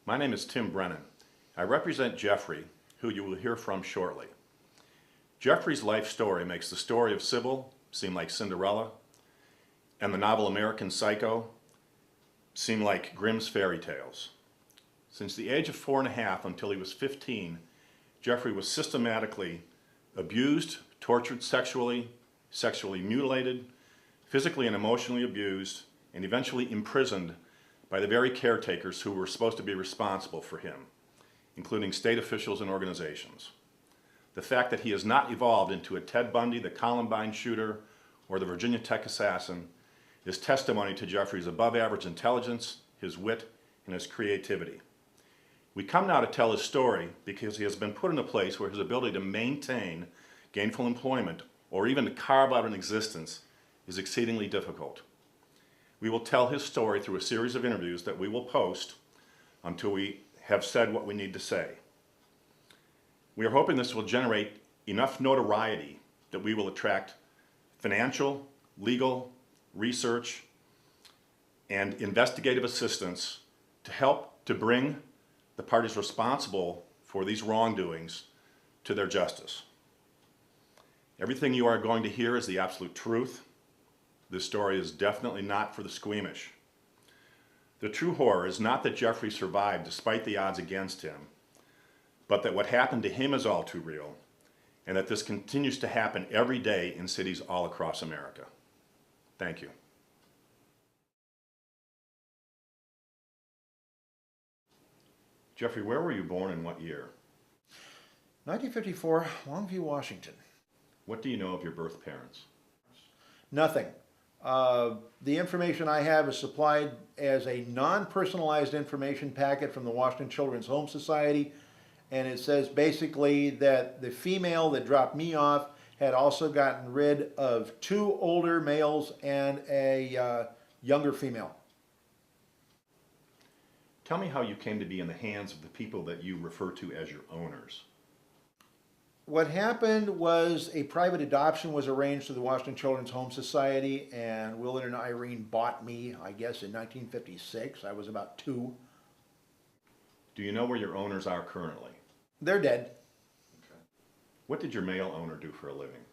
My name is Tim Brennan. I represent Jeffrey, who you will hear from shortly. Jeffrey's life story makes the story of Sybil seem like Cinderella, and the novel American Psycho seem like Grimm's fairy tales. Since the age of 4.5 until he was 15, Jeffrey was systematically abused, tortured sexually mutilated, physically and emotionally abused, and eventually imprisoned by the very caretakers who were supposed to be responsible for him, including state officials and organizations. The fact that he has not evolved into a Ted Bundy, the Columbine shooter, or the Virginia Tech assassin is testimony to Jeffrey's above-average intelligence, his wit, and his creativity. We come now to tell his story because he has been put in a place where his ability to maintain gainful employment or even to carve out an existence is exceedingly difficult. We will tell his story through a series of interviews that we will post until we have said what we need to say. We are hoping this will generate enough notoriety that we will attract financial, legal, research, and investigative assistance to help to bring the parties responsible for these wrongdoings to their justice. Everything you are going to hear is the absolute truth. This story is definitely not for the squeamish. The true horror is not that Jeffrey survived despite the odds against him, but that what happened to him is all too real, and that this continues to happen every day in cities all across America. Thank you. Jeffrey, where were you born and what year? 1954, Longview, Washington. What do you know of your birth parents? Nothing. The information I have is supplied as a non-personalized information packet from the Washington Children's Home Society, and it says basically that the female that dropped me off had also gotten rid of 2 older males and a younger female. Tell me how you came to be in the hands of the people that you refer to as your owners. What happened was a private adoption was arranged through the Washington Children's Home Society, and Willard and Irene bought me, I guess, in 1956. I was about 2. Do you know where your owners are currently? They're dead. Okay. What did your male owner do for a living?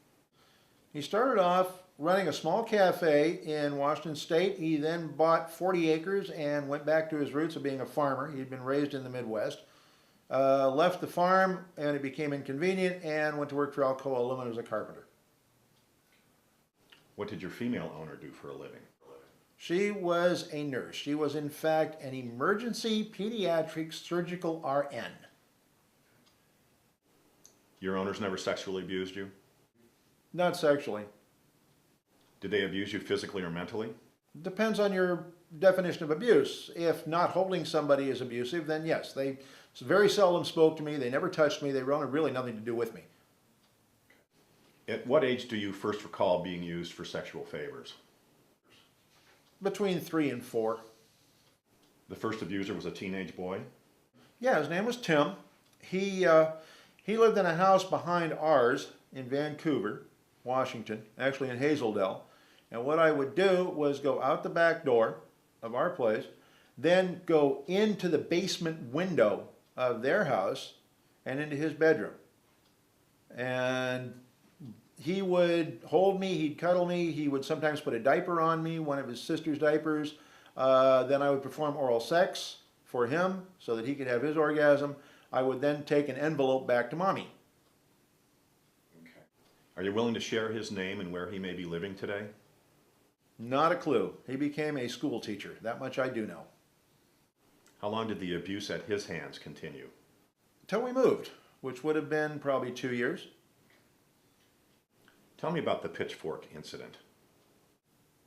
He started off running a small cafe in Washington State. He then bought 40 acres and went back to his roots of being a farmer. He'd been raised in the Midwest. Left the farm and it became inconvenient and went to work for Alcoa Aluminum as a carpenter. What did your female owner do for a living? She was a nurse. She was in fact an emergency pediatric surgical RN. Your owners never sexually abused you? Not sexually. Did they abuse you physically or mentally? Depends on your definition of abuse. If not holding somebody is abusive, then yes. They very seldom spoke to me. They never touched me. They wanted really nothing to do with me. At what age do you first recall being used for sexual favors? Between 3 and 4. The first abuser was a teenage boy? Yeah, his name was Tim. He lived in a house behind ours in Vancouver, Washington, actually in Hazeldale. And what I would do was go out the back door of our place, then go into the basement window of their house and into his bedroom. And he would hold me, he'd cuddle me, he would sometimes put a diaper on me, one of his sister's diapers. Then I would perform oral sex for him so that he could have his orgasm. I would then take an envelope back to mommy. Okay. Are you willing to share his name and where he may be living today? Not a clue. He became a school teacher. That much I do know. How long did the abuse at his hands continue? Till we moved, which would have been probably 2 years. Tell me about the pitchfork incident.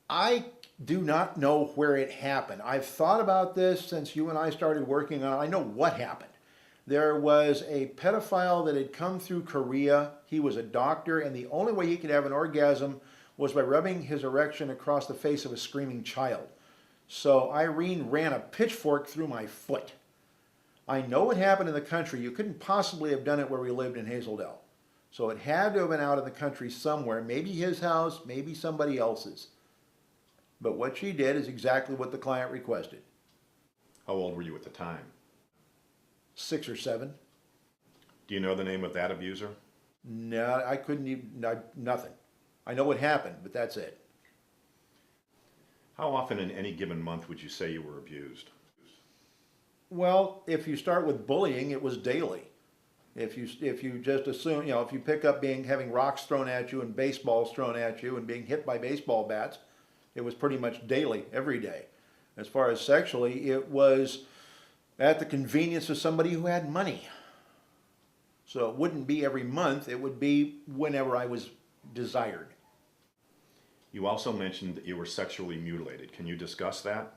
I do not know where it happened. I've thought about this since you and I started working on it. I know what happened. There was a pedophile that had come through Korea. He was a doctor, and the only way he could have an orgasm was by rubbing his erection across the face of a screaming child. So Irene ran a pitchfork through my foot. I know what happened in the country. You couldn't possibly have done it where we lived in Hazeldale. So it had to have been out in the country somewhere, maybe his house, maybe somebody else's. But what she did is exactly what the client requested. How old were you at the time? 6 or 7. Do you know the name of that abuser? No, I couldn't even, nothing. I know what happened, but that's it. How often in any given month would you say you were abused? Well, if you start with bullying, it was daily. If you just assume, if you pick up having rocks thrown at you and baseballs thrown at you and being hit by baseball bats, it was pretty much daily, every day. As far as sexually, it was at the convenience of somebody who had money. So it wouldn't be every month, it would be whenever I was desired. You also mentioned that you were sexually mutilated. Can you discuss that?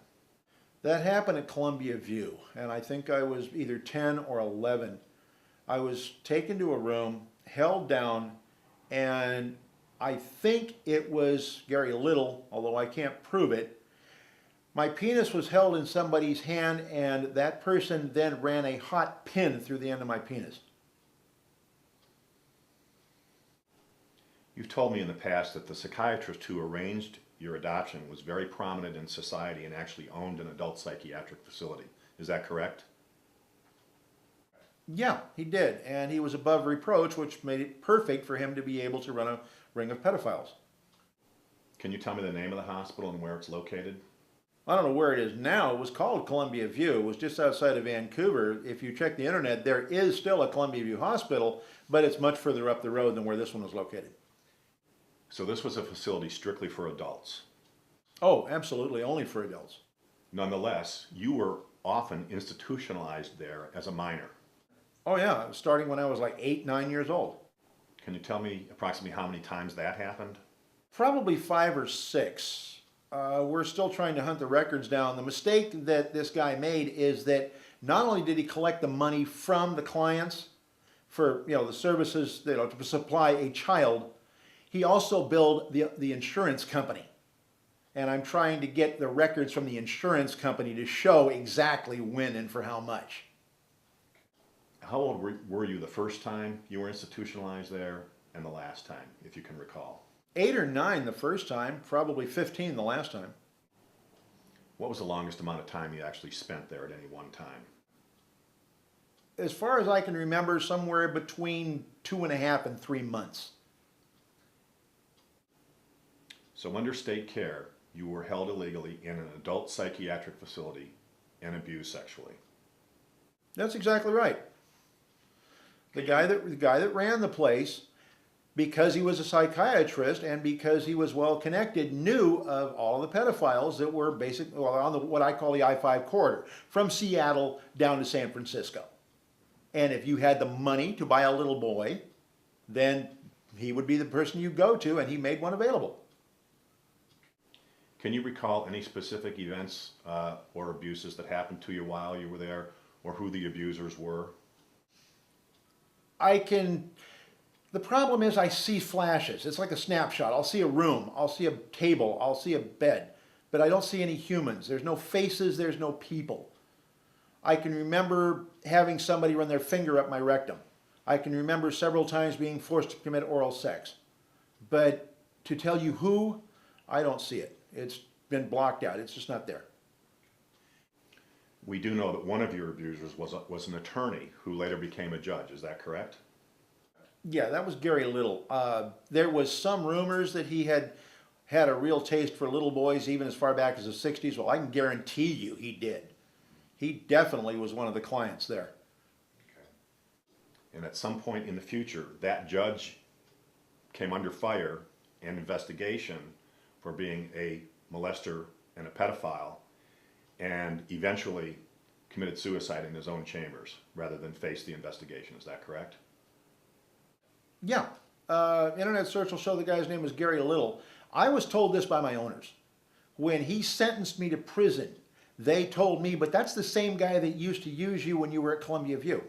That happened at Columbia View, and I think I was either 10 or 11. I was taken to a room, held down, and I think it was Gary Little, although I can't prove it. My penis was held in somebody's hand, and that person then ran a hot pin through the end of my penis. You've told me in the past that the psychiatrist who arranged your adoption was very prominent in society and actually owned an adult psychiatric facility. Is that correct? Yeah, he did, and he was above reproach, which made it perfect for him to be able to run a ring of pedophiles. Can you tell me the name of the hospital and where it's located? I don't know where it is now. It was called Columbia View. It was just outside of Vancouver. If you check the internet, there is still a Columbia View hospital, but it's much further up the road than where this one was located. So this was a facility strictly for adults. Oh, absolutely, only for adults. Nonetheless, you were often institutionalized there as a minor. Oh yeah, starting when I was like 8, 9 years old. Can you tell me approximately how many times that happened? Probably 5 or 6. We're still trying to hunt the records down. The mistake that this guy made is that not only did he collect the money from the clients for the services to supply a child, he also billed the insurance company. And I'm trying to get the records from the insurance company to show exactly when and for how much. How old were you the first time you were institutionalized there and the last time, if you can recall? 8 or 9 the first time, probably 15 the last time. What was the longest amount of time you actually spent there at any one time? As far as I can remember, somewhere between 2.5 and 3 months. So under state care, you were held illegally in an adult psychiatric facility and abused sexually. That's exactly right. The guy that ran the place, because he was a psychiatrist and because he was well connected, knew of all the pedophiles that were on what I call the I-5 corridor, from Seattle down to San Francisco. And if you had the money to buy a little boy, then he would be the person you go to, and he made one available. Can you recall any specific events or abuses that happened to you while you were there, or who the abusers were? The problem is I see flashes. It's like a snapshot. I'll see a room, I'll see a table, I'll see a bed, but I don't see any humans. There's no faces, there's no people. I can remember having somebody run their finger up my rectum. I can remember several times being forced to commit oral sex. But to tell you who, I don't see it. It's been blocked out. It's just not there. We do know that one of your abusers was an attorney who later became a judge. Is that correct? Yeah, that was Gary Little. There was some rumors that he had a real taste for little boys even as far back as the 60s. Well, I can guarantee you he did. He definitely was one of the clients there. Okay. And at some point in the future, that judge came under fire and investigation for being a molester and a pedophile, and eventually committed suicide in his own chambers rather than face the investigation. Is that correct? Yeah. Internet search will show the guy's name was Gary Little. I was told this by my owners. When he sentenced me to prison, they told me, but that's the same guy that used to use you when you were at Columbia View.